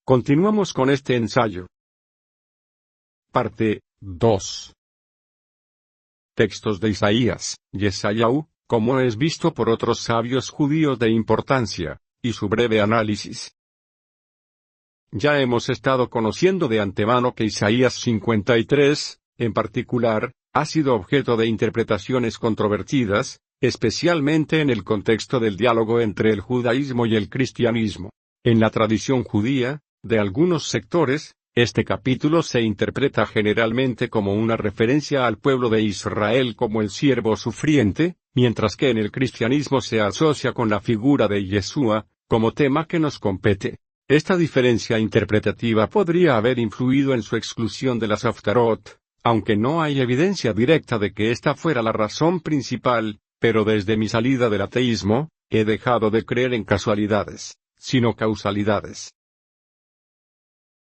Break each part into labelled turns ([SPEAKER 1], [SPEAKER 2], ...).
[SPEAKER 1] Continuamos con este ensayo. Parte 2. Textos de Isaías, Yeshayahu, como es visto por otros sabios judíos de importancia, y su breve análisis. Ya hemos estado conociendo de antemano que Isaías 53, en particular, ha sido objeto de interpretaciones controvertidas, especialmente en el contexto del diálogo entre el judaísmo y el cristianismo. En la tradición judía, de algunos sectores, este capítulo se interpreta generalmente como una referencia al pueblo de Israel como el siervo sufriente, mientras que en el cristianismo se asocia con la figura de Yeshua, como tema que nos compete. Esta diferencia interpretativa podría haber influido en su exclusión de las Haftarot, aunque no hay evidencia directa de que esta fuera la razón principal, pero desde mi salida del ateísmo, he dejado de creer en casualidades, sino causalidades.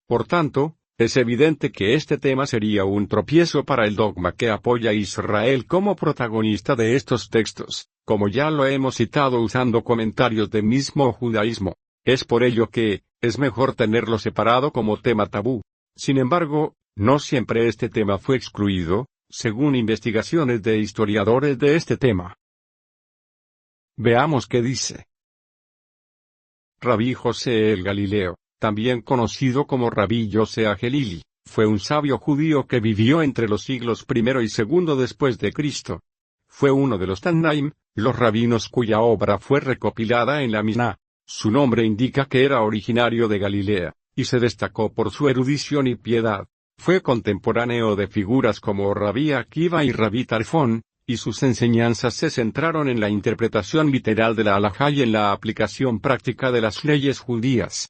[SPEAKER 1] Por tanto, es evidente que este tema sería un tropiezo para el dogma que apoya a Israel como protagonista de estos textos, como ya lo hemos citado usando comentarios del mismo judaísmo. Es por ello que, es mejor tenerlo separado como tema tabú. Sin embargo, no siempre este tema fue excluido, según investigaciones de historiadores de este tema. Veamos qué dice. Rabí José el Galileo, también conocido como Rabí Yosé Agelili, fue un sabio judío que vivió entre los siglos I y II después de Cristo. Fue uno de los Tannaim, los rabinos cuya obra fue recopilada en la Misná. Su nombre indica que era originario de Galilea, y se destacó por su erudición y piedad. Fue contemporáneo de figuras como Rabí Akiva y Rabí Tarfón, y sus enseñanzas se centraron en la interpretación literal de la halajá y en la aplicación práctica de las leyes judías.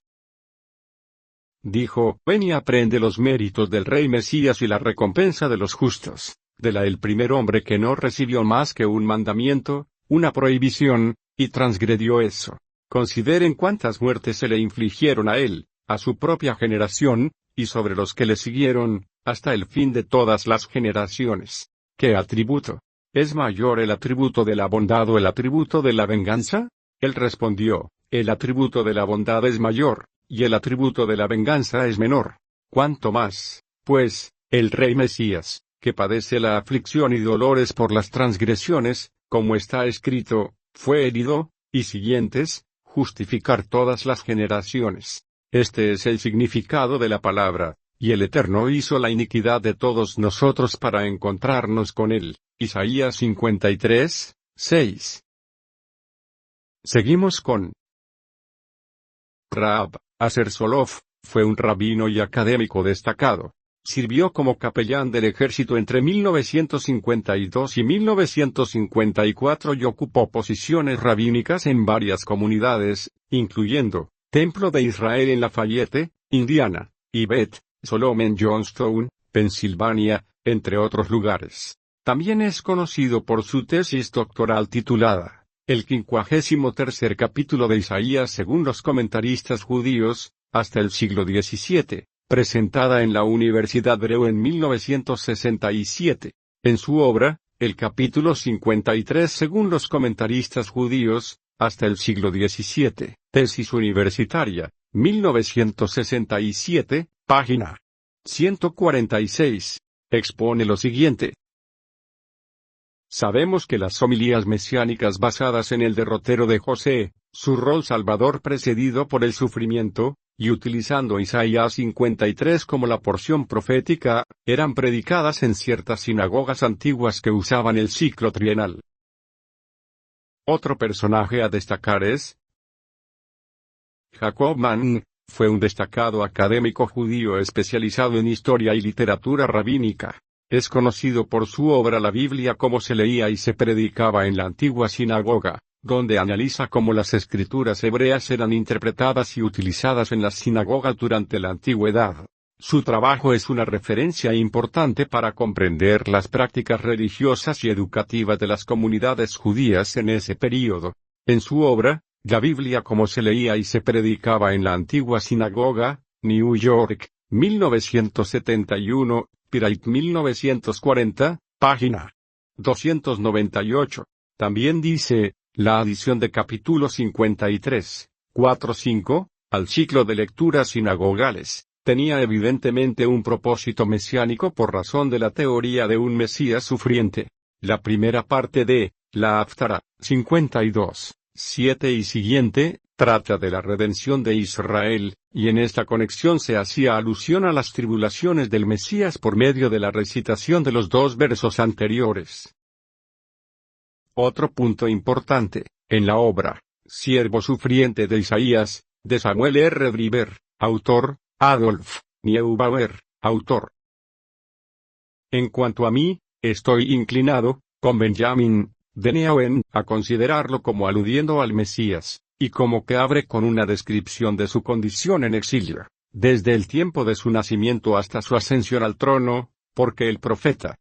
[SPEAKER 1] Dijo: ven y aprende los méritos del rey Mesías y la recompensa de los justos, el primer hombre que no recibió más que un mandamiento, una prohibición, y transgredió eso. Consideren cuántas muertes se le infligieron a él, a su propia generación, y sobre los que le siguieron, hasta el fin de todas las generaciones. ¿Qué atributo? ¿Es mayor el atributo de la bondad o el atributo de la venganza? Él respondió: el atributo de la bondad es mayor, y el atributo de la venganza es menor. ¿Cuánto más, pues, el rey Mesías, que padece la aflicción y dolores por las transgresiones, como está escrito, fue herido, y siguientes, justificar todas las generaciones? Este es el significado de la palabra, y el Eterno hizo la iniquidad de todos nosotros para encontrarnos con él. Isaías 53, 6. Seguimos con Raab Aser-Solof, fue un rabino y académico destacado. Sirvió como capellán del ejército entre 1952 y 1954 y ocupó posiciones rabínicas en varias comunidades, incluyendo Templo de Israel en Lafayette, Indiana, y Beth Shalom en Johnstown, Pensilvania, entre otros lugares. También es conocido por su tesis doctoral titulada El 53 capítulo de Isaías según los comentaristas judíos, hasta el siglo XVII, presentada en la Universidad Breu en 1967. En su obra, el capítulo 53 según los comentaristas judíos, hasta el siglo XVII, tesis universitaria, 1967, página 146, expone lo siguiente. Sabemos que las homilías mesiánicas basadas en el derrotero de José, su rol salvador precedido por el sufrimiento, y utilizando Isaías 53 como la porción profética, eran predicadas en ciertas sinagogas antiguas que usaban el ciclo trienal. Otro personaje a destacar es Jacob Mann, fue un destacado académico judío especializado en historia y literatura rabínica. Es conocido por su obra La Biblia cómo se leía y se predicaba en la antigua sinagoga, donde analiza cómo las escrituras hebreas eran interpretadas y utilizadas en las sinagogas durante la antigüedad. Su trabajo es una referencia importante para comprender las prácticas religiosas y educativas de las comunidades judías en ese período. En su obra, La Biblia cómo se leía y se predicaba en la antigua sinagoga, New York, 1971, Copyright 1940, página 298. También dice, la adición de capítulo 53, 4-5, al ciclo de lecturas sinagogales, tenía evidentemente un propósito mesiánico por razón de la teoría de un Mesías sufriente. La primera parte de la Haftará, 52, 7 y siguiente, trata de la redención de Israel, y en esta conexión se hacía alusión a las tribulaciones del Mesías por medio de la recitación de los 2 versos anteriores. Otro punto importante, en la obra, Siervo sufriente de Isaías, de Samuel R. Briver, autor, Adolf Neubauer, autor. En cuanto a mí, estoy inclinado, con Benjamin de Neuen, a considerarlo como aludiendo al Mesías, y como que abre con una descripción de su condición en exilio, desde el tiempo de su nacimiento hasta su ascensión al trono, porque el profeta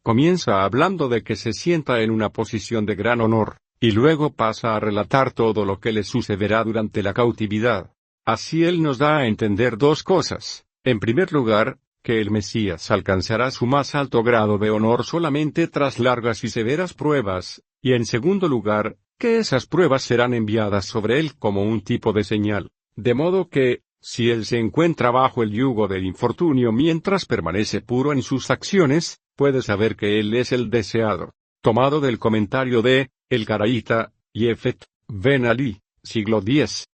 [SPEAKER 1] comienza hablando de que se sienta en una posición de gran honor, y luego pasa a relatar todo lo que le sucederá durante la cautividad. Así él nos da a entender 2 cosas. En primer lugar, que el Mesías alcanzará su más alto grado de honor solamente tras largas y severas pruebas, y en segundo lugar, que esas pruebas serán enviadas sobre él como un tipo de señal, de modo que, si él se encuentra bajo el yugo del infortunio mientras permanece puro en sus acciones, puede saber que él es el deseado. Tomado del comentario de el caraíta Yefet Ben Ali, siglo X.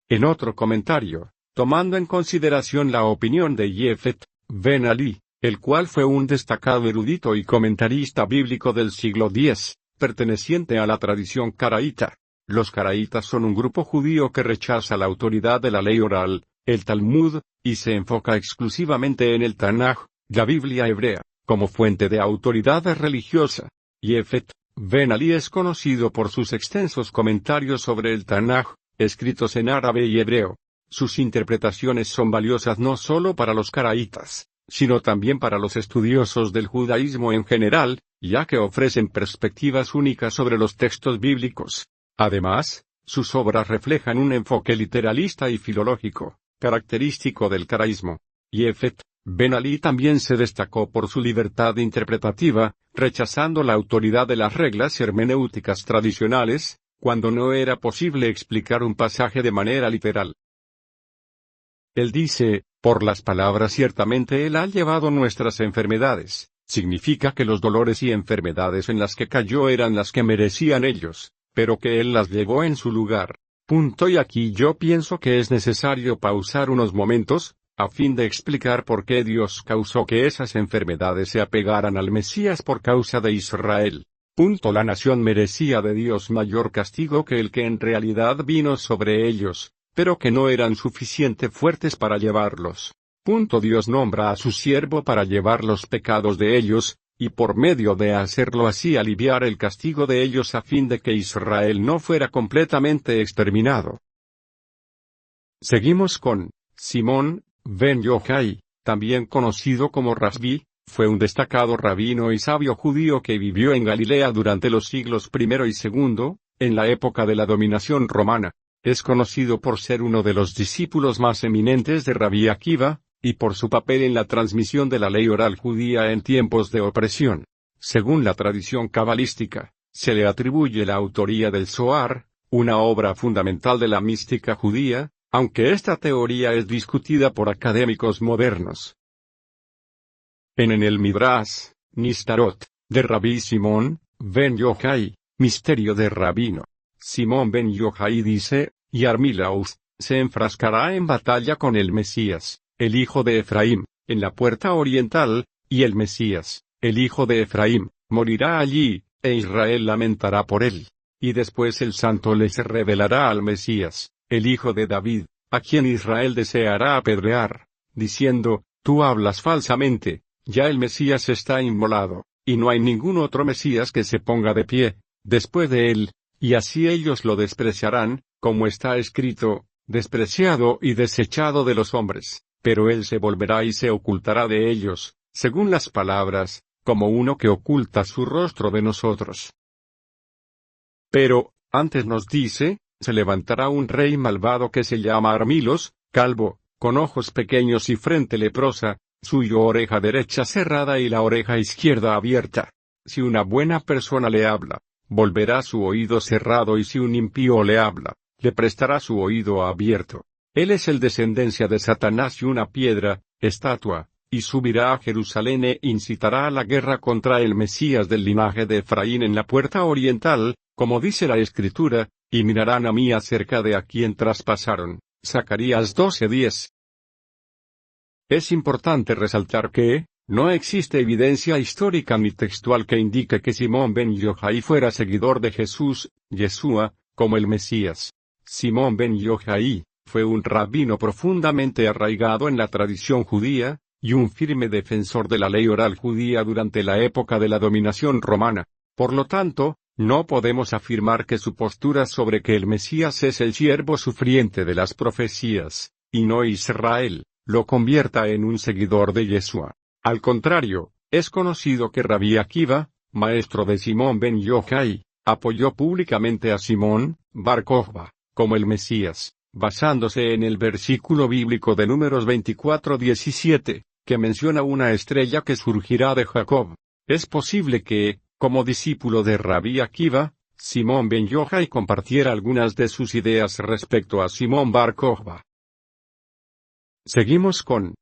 [SPEAKER 1] En otro comentario, tomando en consideración la opinión de Yefet Ben Ali, el cual fue un destacado erudito y comentarista bíblico del siglo X, perteneciente a la tradición caraíta. Los caraítas son un grupo judío que rechaza la autoridad de la ley oral, el Talmud, y se enfoca exclusivamente en el Tanaj, la Biblia hebrea, como fuente de autoridad religiosa. Yefet Ben Ali es conocido por sus extensos comentarios sobre el Tanaj, escritos en árabe y hebreo. Sus interpretaciones son valiosas no solo para los caraítas, sino también para los estudiosos del judaísmo en general, ya que ofrecen perspectivas únicas sobre los textos bíblicos. Además, sus obras reflejan un enfoque literalista y filológico, característico del caraísmo. Yefet Ben Ali también se destacó por su libertad interpretativa, rechazando la autoridad de las reglas hermenéuticas tradicionales, cuando no era posible explicar un pasaje de manera literal. Él dice, por las palabras ciertamente Él ha llevado nuestras enfermedades, significa que los dolores y enfermedades en las que cayó eran las que merecían ellos, pero que Él las llevó en su lugar. Y aquí yo pienso que es necesario pausar unos momentos, a fin de explicar por qué Dios causó que esas enfermedades se apegaran al Mesías por causa de Israel. La nación merecía de Dios mayor castigo que el que en realidad vino sobre ellos, pero que no eran suficiente fuertes para llevarlos. Dios nombra a su siervo para llevar los pecados de ellos, y por medio de hacerlo así aliviar el castigo de ellos a fin de que Israel no fuera completamente exterminado. Seguimos con Simón Ben Yochai, también conocido como Rasbi, fue un destacado rabino y sabio judío que vivió en Galilea durante los siglos I y II, en la época de la dominación romana. Es conocido por ser uno de los discípulos más eminentes de Rabí Akiva, y por su papel en la transmisión de la ley oral judía en tiempos de opresión. Según la tradición cabalística, se le atribuye la autoría del Zohar, una obra fundamental de la mística judía, aunque esta teoría es discutida por académicos modernos. En el Midrash, Nistarot, de Rabí Simón Ben Yochai, misterio de rabino. Simón Ben Yochai dice, y Armilaus, se enfrascará en batalla con el Mesías, el hijo de Efraín, en la puerta oriental, y el Mesías, el hijo de Efraín, morirá allí, e Israel lamentará por él. Y después el santo les revelará al Mesías, el hijo de David, a quien Israel deseará apedrear, diciendo, tú hablas falsamente, ya el Mesías está inmolado, y no hay ningún otro Mesías que se ponga de pie, después de él, y así ellos lo despreciarán, como está escrito, despreciado y desechado de los hombres, pero él se volverá y se ocultará de ellos, según las palabras, como uno que oculta su rostro de nosotros. Pero, antes nos dice, se levantará un rey malvado que se llama Armilos, calvo, con ojos pequeños y frente leprosa, suyo oreja derecha cerrada y la oreja izquierda abierta. Si una buena persona le habla, volverá su oído cerrado y si un impío le habla, le prestará su oído abierto. Él es el descendencia de Satanás y una piedra, estatua, y subirá a Jerusalén e incitará a la guerra contra el Mesías del linaje de Efraín en la puerta oriental, como dice la Escritura, y mirarán a mí acerca de a quien traspasaron. Zacarías 12:10. Es importante resaltar que, no existe evidencia histórica ni textual que indique que Simón ben Yochai fuera seguidor de Jesús, Yeshua, como el Mesías. Simón ben Yochai fue un rabino profundamente arraigado en la tradición judía, y un firme defensor de la ley oral judía durante la época de la dominación romana. Por lo tanto, no podemos afirmar que su postura sobre que el Mesías es el siervo sufriente de las profecías, y no Israel, lo convierta en un seguidor de Yeshua. Al contrario, es conocido que Rabí Akiva, maestro de Simón ben Yochai, apoyó públicamente a Simón bar Kokhba como el Mesías, basándose en el versículo bíblico de Números 24:17, que menciona una estrella que surgirá de Jacob. Es posible que, como discípulo de Rabí Akiva, Simón ben Yochai compartiera algunas de sus ideas respecto a Simón bar Kokhba. Seguimos con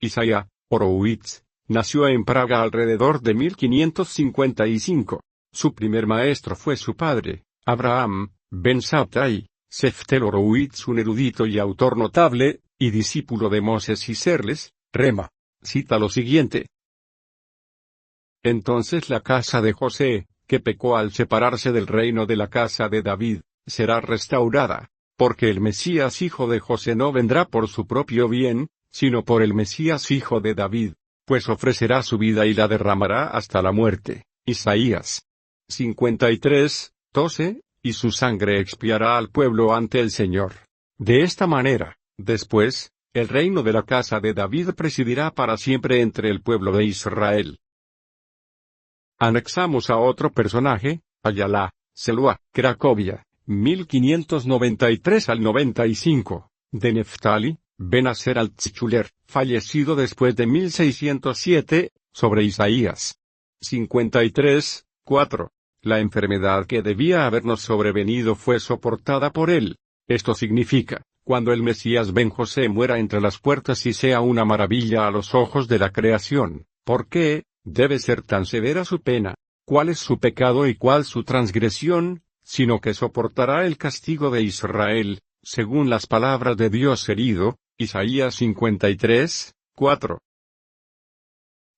[SPEAKER 1] Isaías Horowitz. Nació en Praga alrededor de 1555. Su primer maestro fue su padre, Abraham ben Sabtai Seftel Horowitz, un erudito y autor notable, y discípulo de Moses y Serles, Rema. Cita lo siguiente. Entonces la casa de José, que pecó al separarse del reino de la casa de David, será restaurada, porque el Mesías hijo de José no vendrá por su propio bien, sino por el Mesías hijo de David, pues ofrecerá su vida y la derramará hasta la muerte. Isaías 53:12, y su sangre expiará al pueblo ante el Señor. De esta manera, después, el reino de la casa de David presidirá para siempre entre el pueblo de Israel. Anexamos a otro personaje, Ayala, Selua, Cracovia, 1593 al 95, de Neftali, ben Aser Altschuler, fallecido después de 1607, sobre Isaías 53:4. La enfermedad que debía habernos sobrevenido fue soportada por él. Esto significa, cuando el Mesías ben José muera entre las puertas y sea una maravilla a los ojos de la creación, ¿por qué debe ser tan severa su pena? ¿Cuál es su pecado y cuál su transgresión? Sino que soportará el castigo de Israel, según las palabras de Dios herido, Isaías 53:4.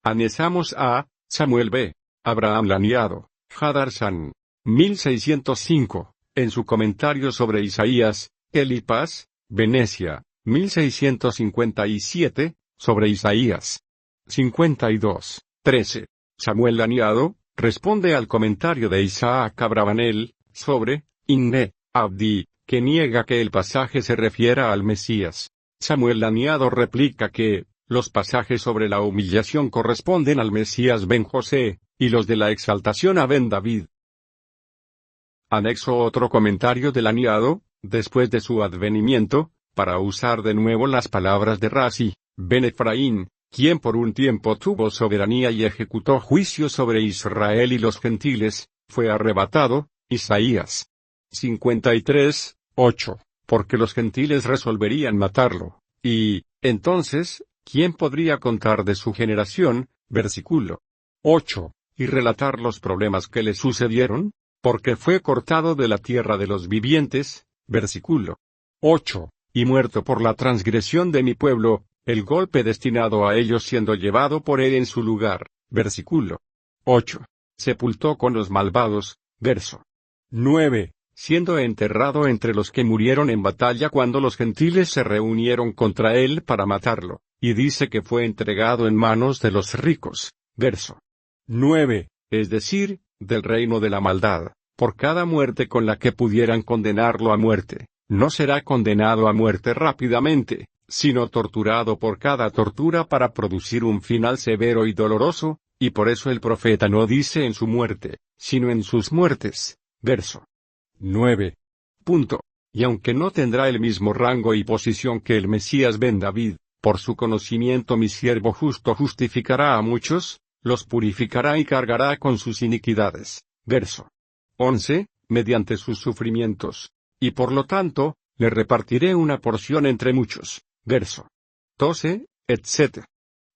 [SPEAKER 1] Anexamos a Samuel B. Abraham Laniado, Hadarsan, 1605, en su comentario sobre Isaías, Elipas, Venecia, 1657, sobre Isaías 52:13. Samuel Laniado responde al comentario de Isaac Abravanel, sobre Inne, Abdi, que niega que el pasaje se refiera al Mesías. Samuel Laniado replica que, los pasajes sobre la humillación corresponden al Mesías ben José, y los de la exaltación a ben David. Anexo otro comentario de Laniado, después de su advenimiento, para usar de nuevo las palabras de Razi, ben Efraín, quien por un tiempo tuvo soberanía y ejecutó juicio sobre Israel y los gentiles, fue arrebatado, Isaías 53:8, porque los gentiles resolverían matarlo, y, entonces, ¿quién podría contar de su generación? Versículo 8, y relatar los problemas que le sucedieron, porque fue cortado de la tierra de los vivientes, versículo 8, y muerto por la transgresión de mi pueblo, el golpe destinado a ellos siendo llevado por él en su lugar, versículo 8, sepultó con los malvados, verso 9, siendo enterrado entre los que murieron en batalla cuando los gentiles se reunieron contra él para matarlo, y dice que fue entregado en manos de los ricos, verso 9, es decir, del reino de la maldad, por cada muerte con la que pudieran condenarlo a muerte, no será condenado a muerte rápidamente, sino torturado por cada tortura para producir un final severo y doloroso, y por eso el profeta no dice en su muerte, sino en sus muertes. Verso 9. Y aunque no tendrá el mismo rango y posición que el Mesías ben David, por su conocimiento mi siervo justo justificará a muchos, los purificará y cargará con sus iniquidades. Verso 11. mediante sus sufrimientos. Y por lo tanto, le repartiré una porción entre muchos. Verso 12, etc.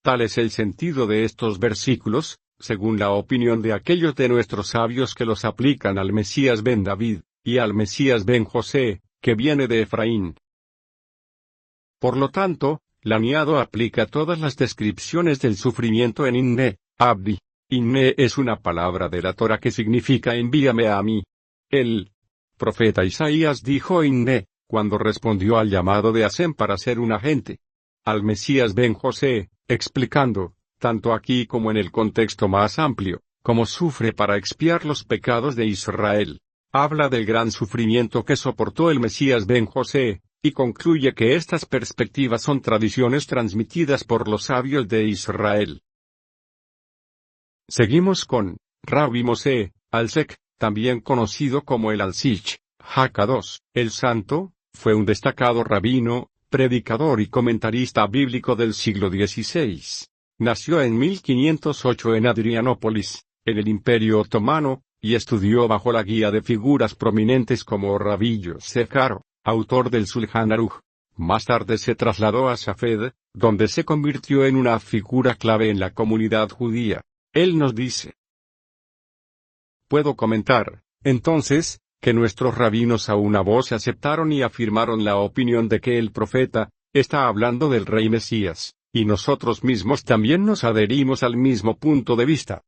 [SPEAKER 1] Tal es el sentido de estos versículos, según la opinión de aquellos de nuestros sabios que los aplican al Mesías ben David, y al Mesías ben José, que viene de Efraín. Por lo tanto, Laniado aplica todas las descripciones del sufrimiento en Inne, Abdi. Inne es una palabra de la Torah que significa envíame a mí. El profeta Isaías dijo Inne, cuando respondió al llamado de Hasem para ser un agente. Al Mesías ben José, explicando, tanto aquí como en el contexto más amplio, cómo sufre para expiar los pecados de Israel. Habla del gran sufrimiento que soportó el Mesías ben José, y concluye que estas perspectivas son tradiciones transmitidas por los sabios de Israel. Seguimos con Rabbi Moshe Alsek, también conocido como el Alsich, Hakados. El santo, fue un destacado rabino, predicador y comentarista bíblico del siglo XVI. Nació en 1508 en Adrianópolis, en el Imperio Otomano, y estudió bajo la guía de figuras prominentes como Rabbi Yosef Karo, autor del Shulchan Aruch. Más tarde se trasladó a Safed, donde se convirtió en una figura clave en la comunidad judía. Él nos dice: puedo comentar, entonces, que nuestros rabinos a una voz aceptaron y afirmaron la opinión de que el profeta está hablando del rey Mesías, y nosotros mismos también nos adherimos al mismo punto de vista.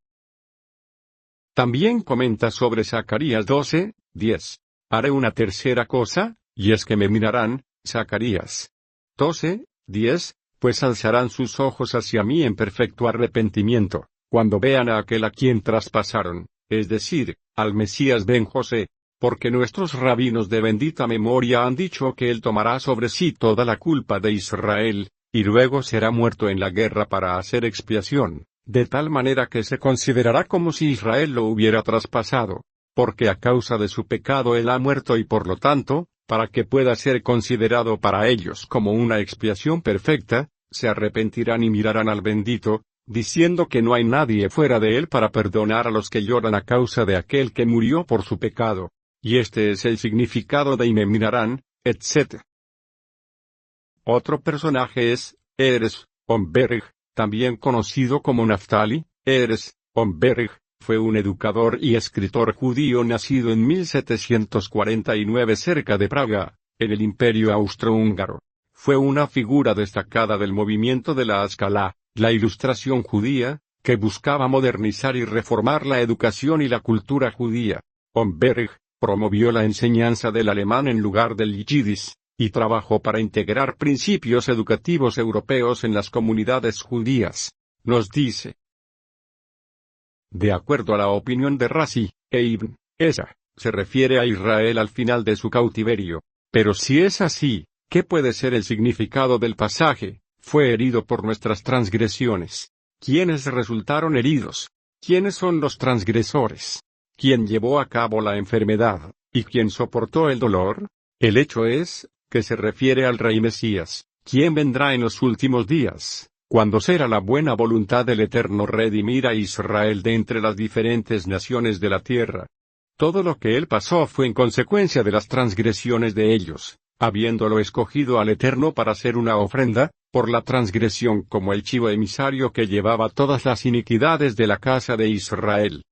[SPEAKER 1] También comenta sobre Zacarías 12, 10. Haré una tercera cosa, y es que me mirarán, Zacarías 12, 10, pues alzarán sus ojos hacia mí en perfecto arrepentimiento, cuando vean a aquel a quien traspasaron, es decir, al Mesías ben José, porque nuestros rabinos de bendita memoria han dicho que él tomará sobre sí toda la culpa de Israel, y luego será muerto en la guerra para hacer expiación, de tal manera que se considerará como si Israel lo hubiera traspasado, porque a causa de su pecado él ha muerto y por lo tanto, para que pueda ser considerado para ellos como una expiación perfecta, se arrepentirán y mirarán al bendito, diciendo que no hay nadie fuera de él para perdonar a los que lloran a causa de aquel que murió por su pecado. Y este es el significado de y me mirarán, etc. Otro personaje es Erez Omberg, también conocido como Naftali. Erez Omberg fue un educador y escritor judío nacido en 1749 cerca de Praga, en el Imperio Austrohúngaro. Fue una figura destacada del movimiento de la Haskalah, la Ilustración judía, que buscaba modernizar y reformar la educación y la cultura judía. Omberg promovió la enseñanza del alemán en lugar del yiddish, y trabajó para integrar principios educativos europeos en las comunidades judías. Nos dice: de acuerdo a la opinión de Rashi e Ibn Ezra, se refiere a Israel al final de su cautiverio. Pero si es así, ¿qué puede ser el significado del pasaje? Fue herido por nuestras transgresiones. ¿Quiénes resultaron heridos? ¿Quiénes son los transgresores? ¿Quién llevó a cabo la enfermedad, y quién soportó el dolor? El hecho es, que se refiere al Rey Mesías, quien vendrá en los últimos días, cuando será la buena voluntad del Eterno redimir a Israel de entre las diferentes naciones de la tierra. Todo lo que él pasó fue en consecuencia de las transgresiones de ellos, habiéndolo escogido al Eterno para ser una ofrenda, por la transgresión como el chivo emisario que llevaba todas las iniquidades de la casa de Israel.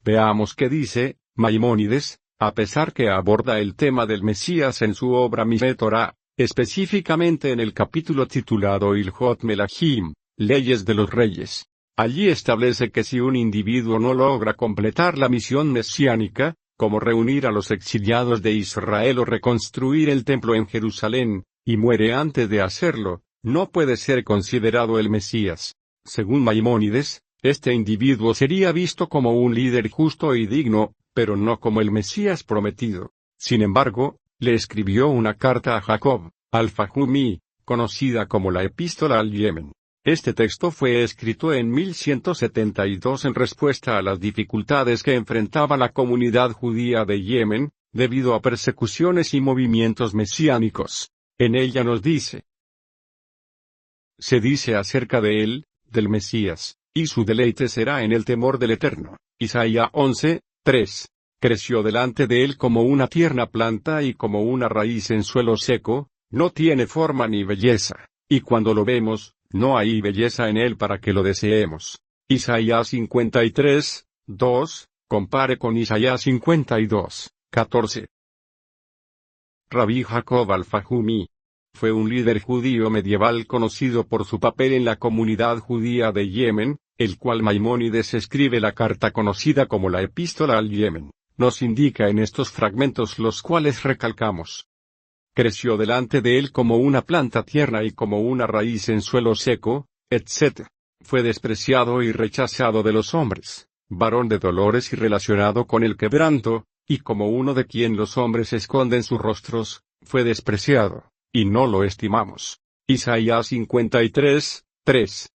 [SPEAKER 1] Veamos qué dice Maimónides, a pesar que aborda el tema del Mesías en su obra Mishne Torah, específicamente en el capítulo titulado Ilhot Melachim, Leyes de los Reyes. Allí establece que si un individuo no logra completar la misión mesiánica, como reunir a los exiliados de Israel o reconstruir el templo en Jerusalén, y muere antes de hacerlo, no puede ser considerado el Mesías. Según Maimónides, este individuo sería visto como un líder justo y digno, pero no como el Mesías prometido. Sin embargo, le escribió una carta a Jacob, al-Fahumi, conocida como la Epístola al Yemen. Este texto fue escrito en 1172 en respuesta a las dificultades que enfrentaba la comunidad judía de Yemen, debido a persecuciones y movimientos mesiánicos. En ella nos dice: se dice acerca de él, del Mesías, y su deleite será en el temor del Eterno. Isaías 11, 3. creció delante de él como una tierna planta y como una raíz en suelo seco, no tiene forma ni belleza, y cuando lo vemos, no hay belleza en él para que lo deseemos. Isaías 53, 2, compare con Isaías 52, 14. Rabí Jacob al-Fahumi fue un líder judío medieval conocido por su papel en la comunidad judía de Yemen, el cual Maimónides escribe la carta conocida como la Epístola al Yemen, nos indica en estos fragmentos los cuales recalcamos. Creció delante de él como una planta tierna y como una raíz en suelo seco, etc. Fue despreciado y rechazado de los hombres, varón de dolores y relacionado con el quebranto, y como uno de quien los hombres esconden sus rostros, fue despreciado, y no lo estimamos. Isaías 53, 3.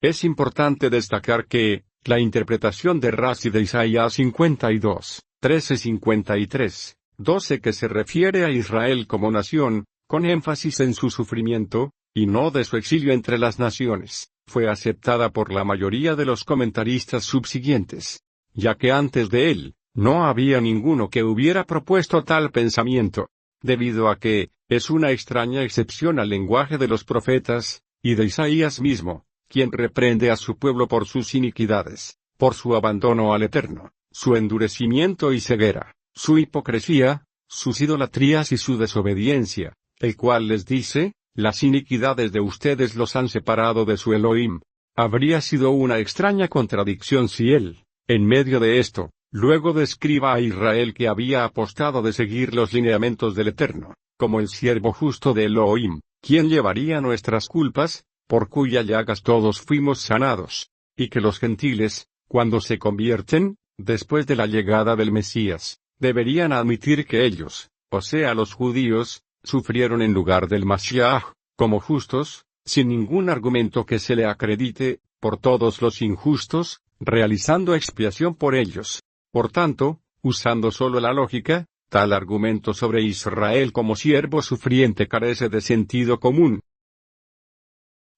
[SPEAKER 1] Es importante destacar que, la interpretación de Rashi de Isaías 52, 13-53, 12 que se refiere a Israel como nación, con énfasis en su sufrimiento, y no de su exilio entre las naciones, fue aceptada por la mayoría de los comentaristas subsiguientes, ya que antes de él, no había ninguno que hubiera propuesto tal pensamiento, debido a que, es una extraña excepción al lenguaje de los profetas, y de Isaías mismo, quien reprende a su pueblo por sus iniquidades, por su abandono al Eterno, su endurecimiento y ceguera, su hipocresía, sus idolatrías y su desobediencia, el cual les dice, las iniquidades de ustedes los han separado de su Elohim. Habría sido una extraña contradicción si él, en medio de esto, luego describa a Israel que había apostado de seguir los lineamientos del Eterno, como el siervo justo de Elohim, quien llevaría nuestras culpas, por cuya llagas todos fuimos sanados, y que los gentiles, cuando se convierten, después de la llegada del Mesías, deberían admitir que ellos, o sea los judíos, sufrieron en lugar del Mashiach, como justos, sin ningún argumento que se le acredite, por todos los injustos, realizando expiación por ellos. Por tanto, usando solo la lógica, tal argumento sobre Israel como siervo sufriente carece de sentido común.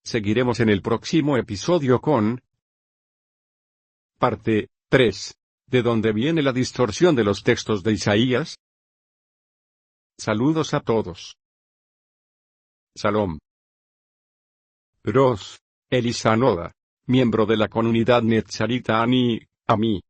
[SPEAKER 1] Seguiremos en el próximo episodio con parte 3. ¿De dónde viene la distorsión de los textos de Isaías? Saludos a todos. Shalom. Ros, Elisa Noda, miembro de la comunidad Netzarita Ani, Ami.